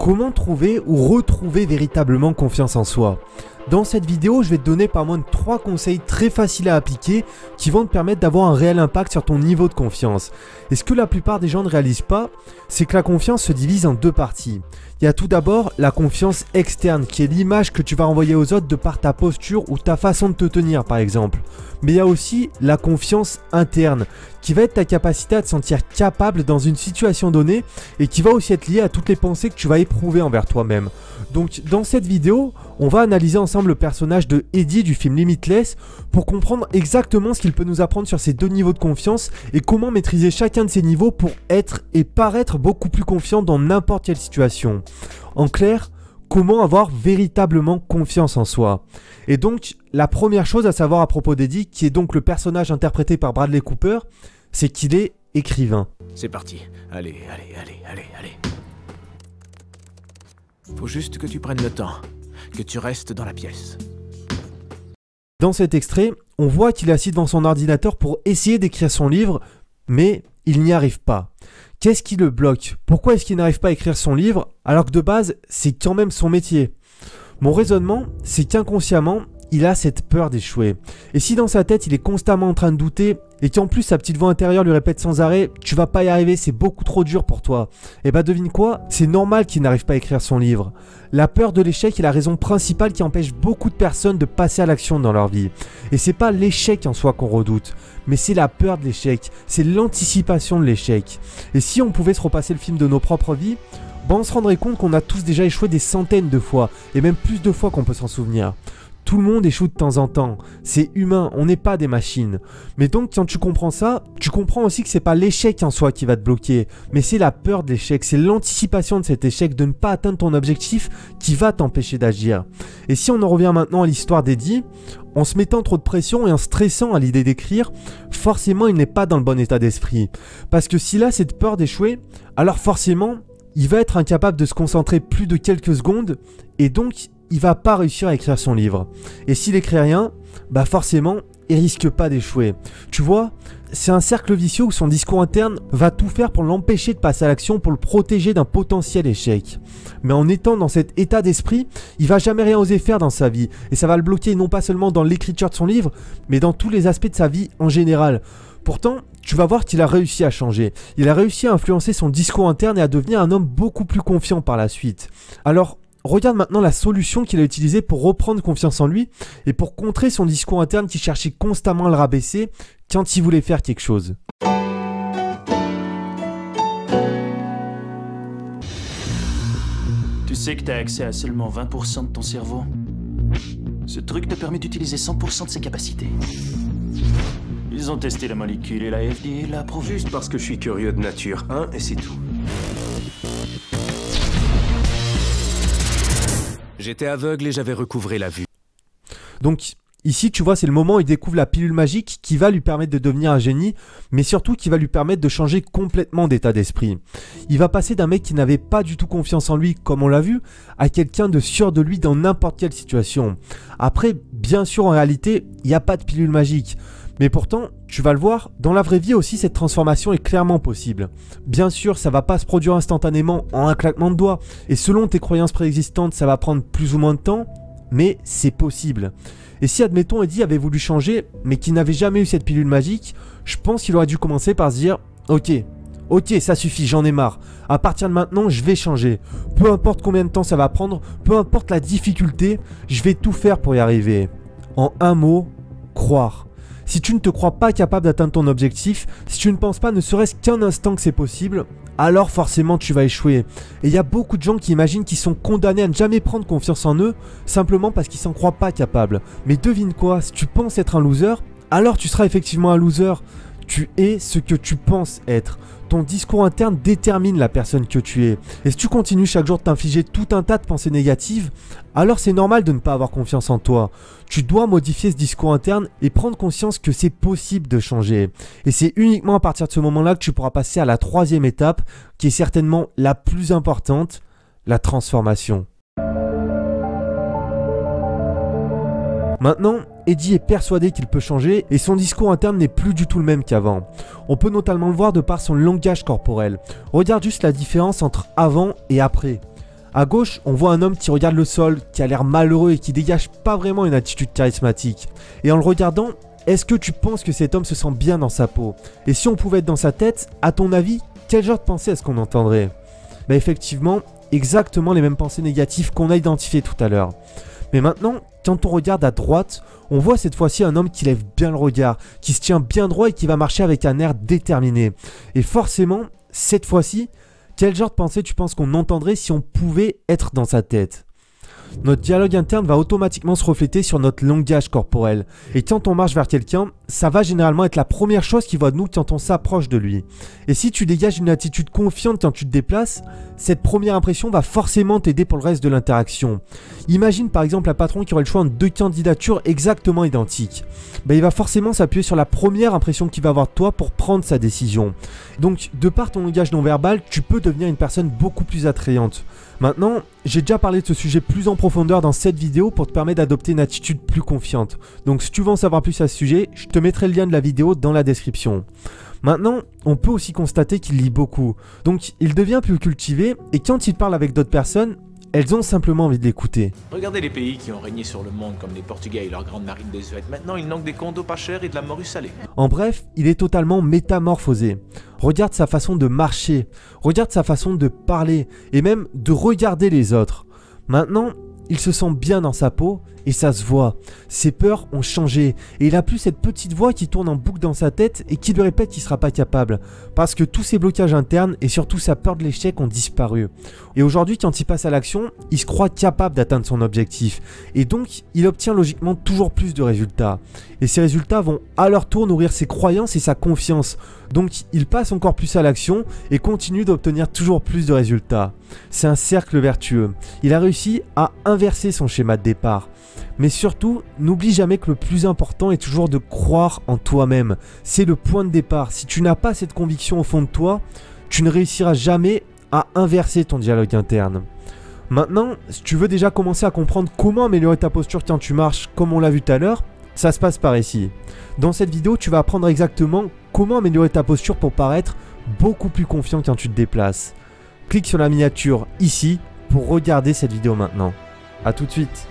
Comment trouver ou retrouver véritablement confiance en soi? Dans cette vidéo, je vais te donner pas moins de 3 conseils très faciles à appliquer qui vont te permettre d'avoir un réel impact sur ton niveau de confiance. Et ce que la plupart des gens ne réalisent pas, c'est que la confiance se divise en 2 parties. Il y a tout d'abord la confiance externe, qui est l'image que tu vas envoyer aux autres de par ta posture ou ta façon de te tenir par exemple. Mais il y a aussi la confiance interne, qui va être ta capacité à te sentir capable dans une situation donnée et qui va aussi être liée à toutes les pensées que tu vas éprouver envers toi-même. Donc dans cette vidéo, on va analyser ensemble le personnage de Eddie du film Limitless pour comprendre exactement ce qu'il peut nous apprendre sur ces 2 niveaux de confiance et comment maîtriser chacun de ces niveaux pour être et paraître beaucoup plus confiant dans n'importe quelle situation. En clair, comment avoir véritablement confiance en soi. Et donc, la première chose à savoir à propos d'Eddie, qui est donc le personnage interprété par Bradley Cooper, c'est qu'il est écrivain. C'est parti. Allez. Faut juste que tu prennes le temps, que tu restes dans la pièce. Dans cet extrait, on voit qu'il est assis devant son ordinateur pour essayer d'écrire son livre, mais il n'y arrive pas. Qu'est-ce qui le bloque? Pourquoi est-ce qu'il n'arrive pas à écrire son livre alors que de base, c'est quand même son métier? Mon raisonnement, c'est qu'inconsciemment, il a cette peur d'échouer. Et si dans sa tête, il est constamment en train de douter et qu'en plus sa petite voix intérieure lui répète sans arrêt « Tu vas pas y arriver, c'est beaucoup trop dur pour toi », et bah devine quoi? C'est normal qu'il n'arrive pas à écrire son livre. La peur de l'échec est la raison principale qui empêche beaucoup de personnes de passer à l'action dans leur vie. Et c'est pas l'échec en soi qu'on redoute, mais c'est la peur de l'échec, c'est l'anticipation de l'échec. Et si on pouvait se repasser le film de nos propres vies, on se rendrait compte qu'on a tous déjà échoué des centaines de fois, et même plus de fois qu'on peut s'en souvenir. Tout le monde échoue de temps en temps, c'est humain, on n'est pas des machines. Mais donc quand tu comprends ça, tu comprends aussi que c'est pas l'échec en soi qui va te bloquer, mais c'est la peur de l'échec, c'est l'anticipation de cet échec, de ne pas atteindre ton objectif qui va t'empêcher d'agir. Et si on en revient maintenant à l'histoire d'Eddie, en se mettant trop de pression et en stressant à l'idée d'écrire, forcément il n'est pas dans le bon état d'esprit. Parce que s'il a cette peur d'échouer, alors forcément, il va être incapable de se concentrer plus de quelques secondes et donc il va pas réussir à écrire son livre. Et s'il écrit rien, bah forcément, il risque pas d'échouer. Tu vois, c'est un cercle vicieux où son discours interne va tout faire pour l'empêcher de passer à l'action, pour le protéger d'un potentiel échec. Mais en étant dans cet état d'esprit, il va jamais rien oser faire dans sa vie. Et ça va le bloquer non pas seulement dans l'écriture de son livre, mais dans tous les aspects de sa vie en général. Pourtant, tu vas voir qu'il a réussi à changer. Il a réussi à influencer son discours interne et à devenir un homme beaucoup plus confiant par la suite. Alors, regarde maintenant la solution qu'il a utilisée pour reprendre confiance en lui et pour contrer son discours interne qui cherchait constamment à le rabaisser quand il voulait faire quelque chose. Tu sais que tu as accès à seulement 20% de ton cerveau? Ce truc te permet d'utiliser 100% de ses capacités. Ils ont testé la molécule et la FDA l'a approuvé. Juste parce que je suis curieux de nature, hein, et c'est tout. J'étais aveugle et j'avais recouvré la vue. Donc ici tu vois, c'est le moment où il découvre la pilule magique qui va lui permettre de devenir un génie, mais surtout qui va lui permettre de changer complètement d'état d'esprit. Il va passer d'un mec qui n'avait pas du tout confiance en lui, comme on l'a vu, à quelqu'un de sûr de lui dans n'importe quelle situation. Après, bien sûr en réalité, il n'y a pas de pilule magique. Mais pourtant, tu vas le voir, dans la vraie vie aussi, cette transformation est clairement possible. Bien sûr, ça va pas se produire instantanément en un claquement de doigts, et selon tes croyances préexistantes, ça va prendre plus ou moins de temps, mais c'est possible. Et si, admettons, Eddie avait voulu changer, mais qu'il n'avait jamais eu cette pilule magique, je pense qu'il aurait dû commencer par se dire « Ok, ça suffit, j'en ai marre. À partir de maintenant, je vais changer. Peu importe combien de temps ça va prendre, peu importe la difficulté, je vais tout faire pour y arriver. » En un mot, croire. Si tu ne te crois pas capable d'atteindre ton objectif, si tu ne penses pas ne serait-ce qu'un instant que c'est possible, alors forcément tu vas échouer. Et il y a beaucoup de gens qui imaginent qu'ils sont condamnés à ne jamais prendre confiance en eux, simplement parce qu'ils s'en croient pas capables. Mais devine quoi, si tu penses être un loser, alors tu seras effectivement un loser. Tu es ce que tu penses être. Ton discours interne détermine la personne que tu es. Et si tu continues chaque jour de t'infliger tout un tas de pensées négatives, alors c'est normal de ne pas avoir confiance en toi. Tu dois modifier ce discours interne et prendre conscience que c'est possible de changer. Et c'est uniquement à partir de ce moment-là que tu pourras passer à la 3e étape, qui est certainement la plus importante, la transformation. Maintenant, Eddie est persuadé qu'il peut changer et son discours interne n'est plus du tout le même qu'avant. On peut notamment le voir de par son langage corporel. Regarde juste la différence entre avant et après. À gauche, on voit un homme qui regarde le sol, qui a l'air malheureux et qui dégage pas vraiment une attitude charismatique. Et en le regardant, est-ce que tu penses que cet homme se sent bien dans sa peau? Et si on pouvait être dans sa tête, à ton avis, quel genre de pensée est-ce qu'on entendrait? Bah effectivement, exactement les mêmes pensées négatives qu'on a identifiées tout à l'heure. Mais maintenant, quand on regarde à droite, on voit cette fois-ci un homme qui lève bien le regard, qui se tient bien droit et qui va marcher avec un air déterminé. Et forcément, cette fois-ci, quel genre de pensée tu penses qu'on entendrait si on pouvait être dans sa tête? Notre dialogue interne va automatiquement se refléter sur notre langage corporel. Et quand on marche vers quelqu'un, ça va généralement être la première chose qui voit de nous quand on s'approche de lui. Et si tu dégages une attitude confiante quand tu te déplaces, cette première impression va forcément t'aider pour le reste de l'interaction. Imagine par exemple un patron qui aurait le choix entre deux candidatures exactement identiques. Il va forcément s'appuyer sur la première impression qu'il va avoir de toi pour prendre sa décision. Donc de par ton langage non verbal, tu peux devenir une personne beaucoup plus attrayante. Maintenant, j'ai déjà parlé de ce sujet plus en profondeur dans cette vidéo pour te permettre d'adopter une attitude plus confiante. Donc si tu veux en savoir plus à ce sujet, je te mettrai le lien de la vidéo dans la description. Maintenant, on peut aussi constater qu'il lit beaucoup. Donc il devient plus cultivé et quand il parle avec d'autres personnes, elles ont simplement envie de l'écouter. Regardez les pays qui ont régné sur le monde comme les Portugais et leur grande marine désuète. Maintenant, ils n'ont que des condos pas chers et de la morue salée. En bref, il est totalement métamorphosé. Regarde sa façon de marcher, regarde sa façon de parler et même de regarder les autres. Maintenant, il se sent bien dans sa peau et ça se voit. Ses peurs ont changé et il a plus cette petite voix qui tourne en boucle dans sa tête et qui lui répète qu'il ne sera pas capable. Parce que tous ses blocages internes et surtout sa peur de l'échec ont disparu. Et aujourd'hui, quand il passe à l'action, il se croit capable d'atteindre son objectif. Et donc, il obtient logiquement toujours plus de résultats. Et ces résultats vont à leur tour nourrir ses croyances et sa confiance. Donc, il passe encore plus à l'action et continue d'obtenir toujours plus de résultats. C'est un cercle vertueux. Il a réussi à inverser son schéma de départ. Mais surtout, n'oublie jamais que le plus important est toujours de croire en toi-même. C'est le point de départ. Si tu n'as pas cette conviction au fond de toi, tu ne réussiras jamais à inverser ton dialogue interne. Maintenant, si tu veux déjà commencer à comprendre comment améliorer ta posture quand tu marches, comme on l'a vu tout à l'heure, ça se passe par ici. Dans cette vidéo, tu vas apprendre exactement comment améliorer ta posture pour paraître beaucoup plus confiant quand tu te déplaces. Clique sur la miniature ici pour regarder cette vidéo maintenant. A tout de suite.